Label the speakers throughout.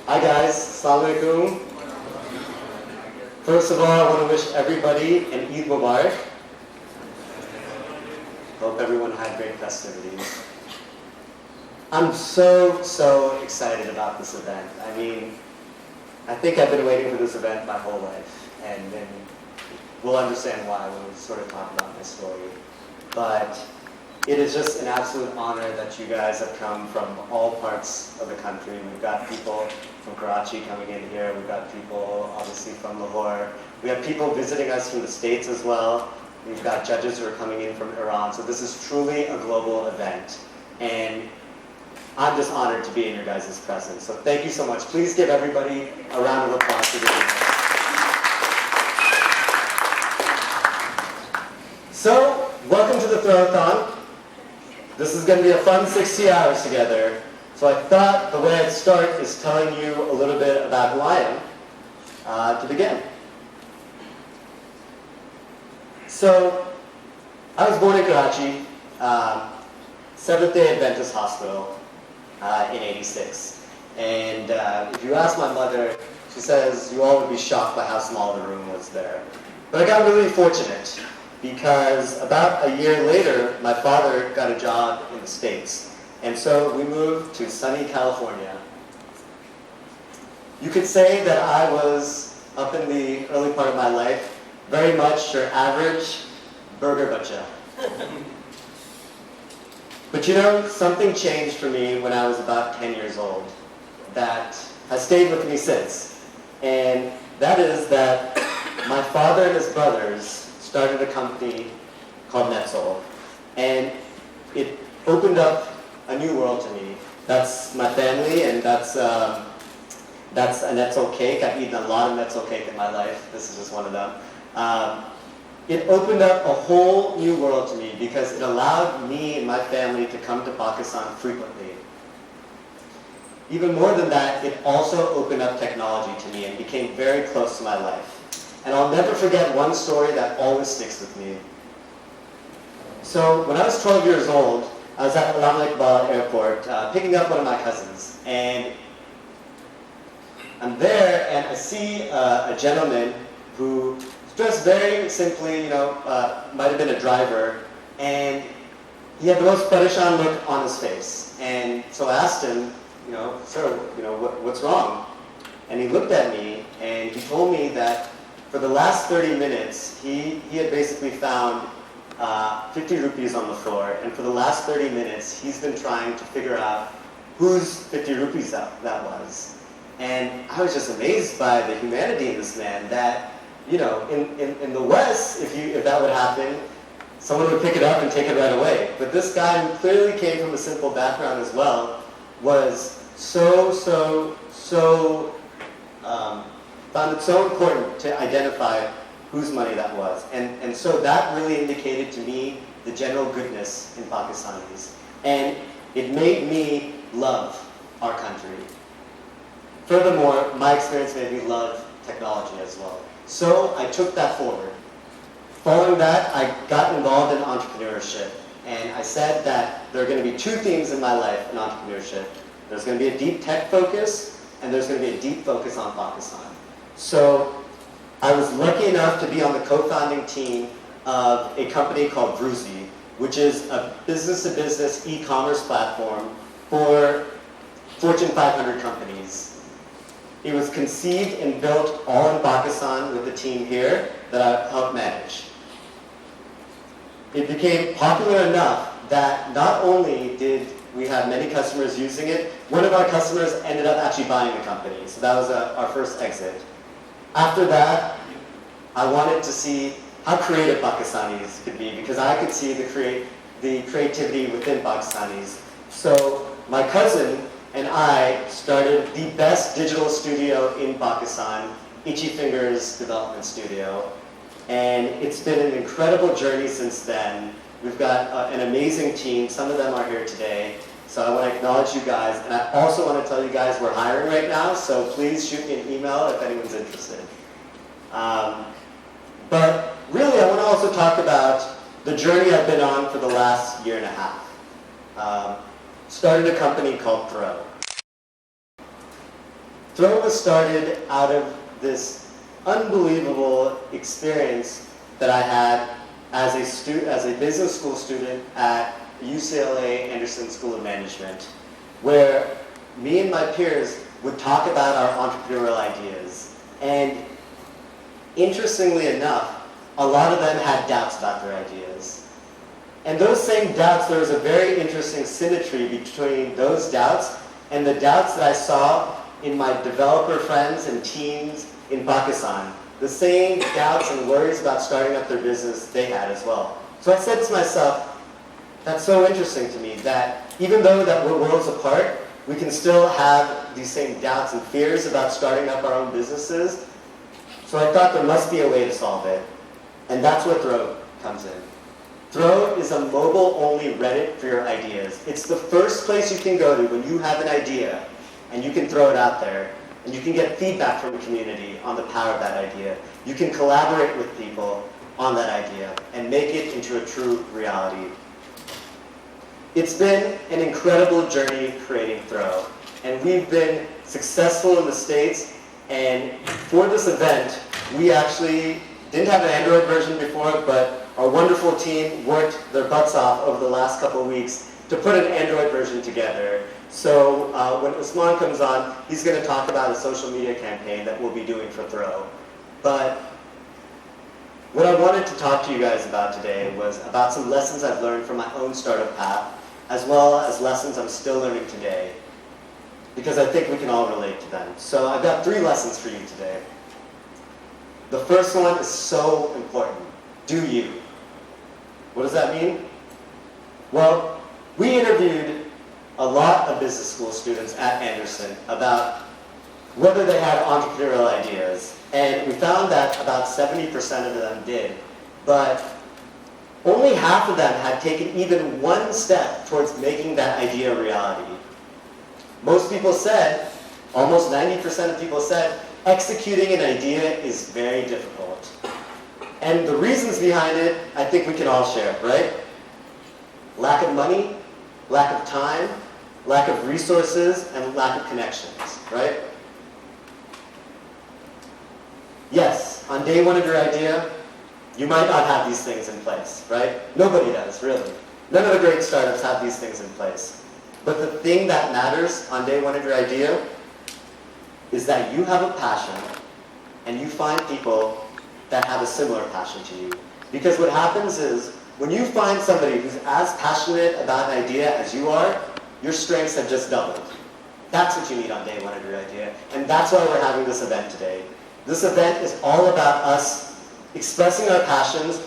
Speaker 1: Hi guys, Assalamu alaikum. First of all, I want to wish everybody an Eid Mubarak. Hope everyone had great festivities. I'm so excited about this event. I mean, I think I've been waiting for this event my whole life, and then we'll understand why when we sort of talk about my story. But it is just an absolute honor that you guys have come from all parts of the country. We've got people from Karachi coming in here. We've got people obviously from Lahore. We have people visiting us from the States as well. We've got judges who are coming in from Iran. So this is truly a global event. And I'm just honored to be in your guys' presence. So thank you so much. Please give everybody a round of applause for doing this. So, welcome to the throwathon. This is going to be a fun 60 hours together. So I thought the way I'd start is telling you a little bit about who I am to begin. So I was born in Karachi, Seventh-day Adventist Hospital in '86. And if you ask my mother, she says you all would be shocked by how small the room was there. But I got really fortunate, because about a year later, my father got a job in the States. And so we moved to sunny California. You could say that I was, up in the early part of my life, very much your average burger butcher. But you know, something changed for me when I was about 10 years old that has stayed with me since. And that is that my father and his brothers started a company called Netzel, and it opened up a new world to me. That's my family, and that's a Netzel cake. I've eaten a lot of Netzel cake in my life. This is just one of them. It opened up a whole new world to me because it allowed me and my family to come to Pakistan frequently. Even more than that, it also opened up technology to me and became very close to my life. And I'll never forget one story that always sticks with me. So when I was 12 years old, I was at Alam Iqbal Airport picking up one of my cousins. And I'm there and I see a gentleman who dressed very simply, might have been a driver, and he had the most pareshan look on his face. And so I asked him, sir, what's wrong? And he looked at me and he told me that for the last 30 minutes, he had basically found 50 rupees on the floor, and for the last 30 minutes, he's been trying to figure out whose 50 rupees that was. And I was just amazed by the humanity in this man that, in the West, if that would happen, someone would pick it up and take it right away. But this guy, who clearly came from a simple background as well, was found it so important to identify whose money that was. And so that really indicated to me the general goodness in Pakistanis. And it made me love our country. Furthermore, my experience made me love technology as well. So I took that forward. Following that, I got involved in entrepreneurship. And I said that there are going to be two themes in my life in entrepreneurship. There's going to be a deep tech focus, and there's going to be a deep focus on Pakistan. So I was lucky enough to be on the co-founding team of a company called Bruzy, which is a business-to-business e-commerce platform for Fortune 500 companies. It was conceived and built all in Pakistan with the team here that I helped manage. It became popular enough that not only did we have many customers using it, one of our customers ended up actually buying the company. So that was our first exit. After that, I wanted to see how creative Pakistanis could be, because I could see the creativity within Pakistanis. So my cousin and I started the best digital studio in Pakistan, Itchy Fingers Development Studio. And it's been an incredible journey since then. We've got an amazing team. Some of them are here today. So I want to acknowledge you guys. And I also want to tell you guys we're hiring right now, so please shoot me an email if anyone's interested. But really, I want to also talk about the journey I've been on for the last year and a half. Started a company called Throw. Throw was started out of this unbelievable experience that I had as a business school student at UCLA Anderson School of Management, where me and my peers would talk about our entrepreneurial ideas. And interestingly enough, a lot of them had doubts about their ideas. And those same doubts, there was a very interesting symmetry between those doubts and the doubts that I saw in my developer friends and teams in Pakistan. The same doubts and worries about starting up their business they had as well. So I said to myself, that's so interesting to me that even though that we're worlds apart, we can still have these same doubts and fears about starting up our own businesses. So I thought there must be a way to solve it. And that's where Throw comes in. Throw is a mobile-only Reddit for your ideas. It's the first place you can go to when you have an idea, and you can throw it out there. And you can get feedback from the community on the power of that idea. You can collaborate with people on that idea and make it into a true reality. It's been an incredible journey creating Throw. And we've been successful in the States. And for this event, we actually didn't have an Android version before, but our wonderful team worked their butts off over the last couple of weeks to put an Android version together. So when Usman comes on, he's going to talk about a social media campaign that we'll be doing for Throw. But what I wanted to talk to you guys about today was about some lessons I've learned from my own startup path, as well as lessons I'm still learning today, because I think we can all relate to them. So I've got 3 lessons for you today. The first one is so important. Do you. What does that mean? Well, we interviewed a lot of business school students at Anderson about whether they had entrepreneurial ideas. And we found that about 70% of them did. But only half of them had taken even one step towards making that idea a reality. Most people said, almost 90% of people said, executing an idea is very difficult. And the reasons behind it, I think we can all share, right? Lack of money, lack of time, lack of resources, and lack of connections, right? Yes, on day one of your idea, you might not have these things in place, right? Nobody does, really. None of the great startups have these things in place. But the thing that matters on day one of your idea is that you have a passion and you find people that have a similar passion to you. Because what happens is, when you find somebody who's as passionate about an idea as you are, your strengths have just doubled. That's what you need on day one of your idea. And that's why we're having this event today. This event is all about us expressing our passions,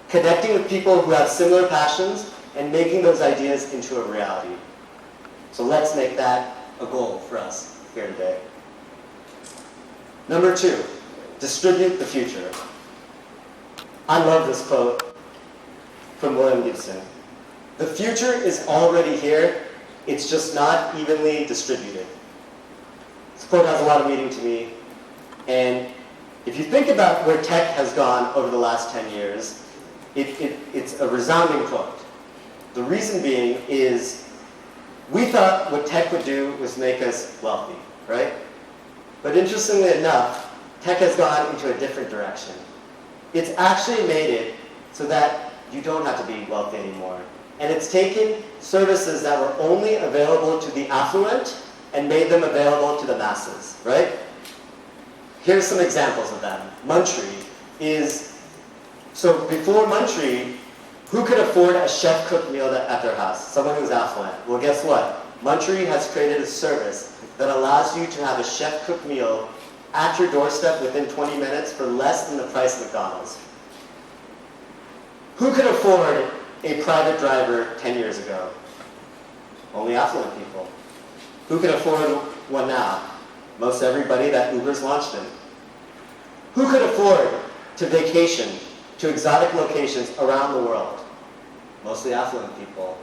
Speaker 1: connecting with people who have similar passions, and making those ideas into a reality. So let's make that a goal for us here today. Number 2, distribute the future. I love this quote from William Gibson. The future is already here, it's just not evenly distributed. This quote has a lot of meaning to me. And if you think about where tech has gone over the last 10 years, it's a resounding quote. The reason being is we thought what tech would do was make us wealthy, right? But interestingly enough, tech has gone into a different direction. It's actually made it so that you don't have to be wealthy anymore. And it's taken services that were only available to the affluent and made them available to the masses, right? Here's some examples of them. Munchery is, so before Munchery, who could afford a chef-cooked meal at their house? Someone who's affluent. Well, guess what? Munchery has created a service that allows you to have a chef-cooked meal at your doorstep within 20 minutes for less than the price of McDonald's. Who could afford a private driver 10 years ago? Only affluent people. Who can afford one now? Most everybody that Uber's launched in. Who could afford to vacation to exotic locations around the world? Mostly affluent people.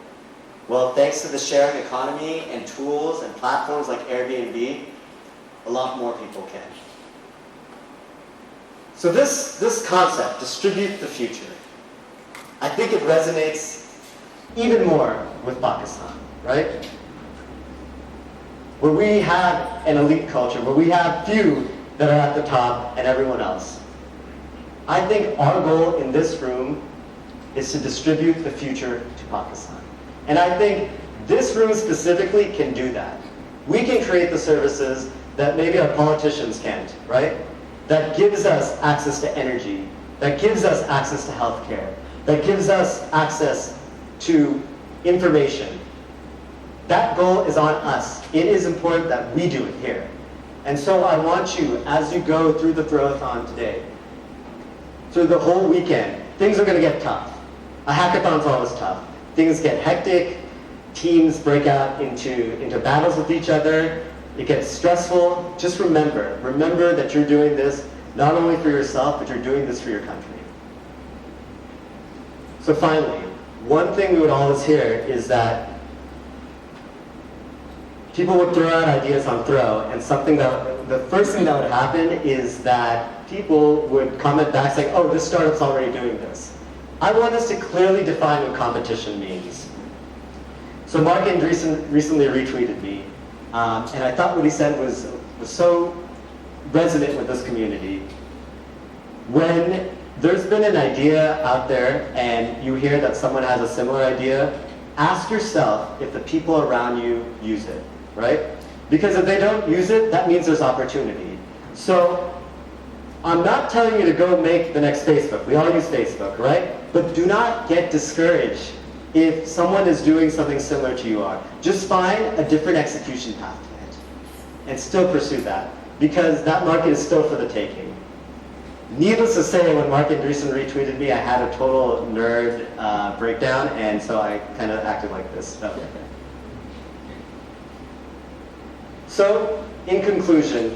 Speaker 1: Well, thanks to the sharing economy and tools and platforms like Airbnb, a lot more people can. So this concept, distribute the future, I think it resonates even more with Pakistan, right? where we have an elite culture, where we have few that are at the top and everyone else. I think our goal in this room is to distribute the future to Pakistan. And I think this room specifically can do that. We can create the services that maybe our politicians can't, right? That gives us access to energy, that gives us access to healthcare, that gives us access to information. That goal is on us. It is important that we do it here. And so I want you, as you go through the throwathon today, through the whole weekend, things are going to get tough. A hackathon's always tough. Things get hectic, teams break out into battles with each other, it gets stressful. Just remember that you're doing this not only for yourself, but you're doing this for your country. So finally, one thing we would always hear is that people would throw out ideas on Throw, and the first thing that would happen is that people would comment back saying, oh, this startup's already doing this. I want us to clearly define what competition means. So Mark Andreessen recently retweeted me, and I thought what he said was so resonant with this community. When there's been an idea out there and you hear that someone has a similar idea, ask yourself if the people around you use it, right? Because if they don't use it, that means there's opportunity. So I'm not telling you to go make the next Facebook. We all use Facebook, right? But do not get discouraged if someone is doing something similar to you are. Just find a different execution path to it and still pursue that, because that market is still for the taking. Needless to say, when Mark Andreessen retweeted me, I had a total nerd breakdown, and so I kind of acted like this. So, in conclusion,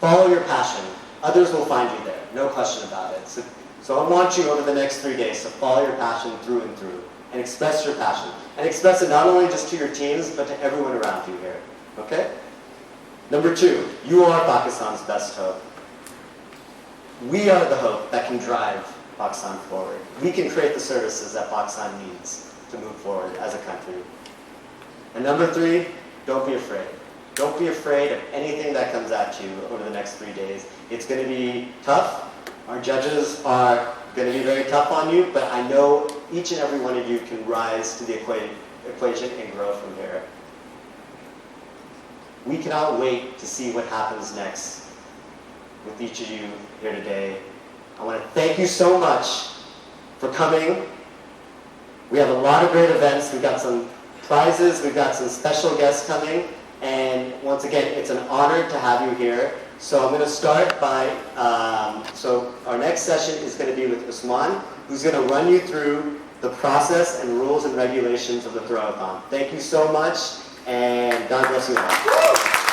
Speaker 1: follow your passion. Others will find you there, no question about it. So I want you over the next 3 days to follow your passion through and through, and express your passion. And express it not only just to your teams, but to everyone around you here, okay? Number 2, you are Pakistan's best hope. We are the hope that can drive Pakistan forward. We can create the services that Pakistan needs to move forward as a country. And number 3, don't be afraid. Don't be afraid of anything that comes at you over the next 3 days. It's going to be tough. Our judges are going to be very tough on you, but I know each and every one of you can rise to the equation and grow from here. We cannot wait to see what happens next with each of you here today. I want to thank you so much for coming. We have a lot of great events. We've got some prizes. We've got some special guests coming. And once again, it's an honor to have you here. So I'm going to start by, so our next session is going to be with Usman, who's going to run you through the process and rules and regulations of the throwathon. Thank you so much, and God bless you all.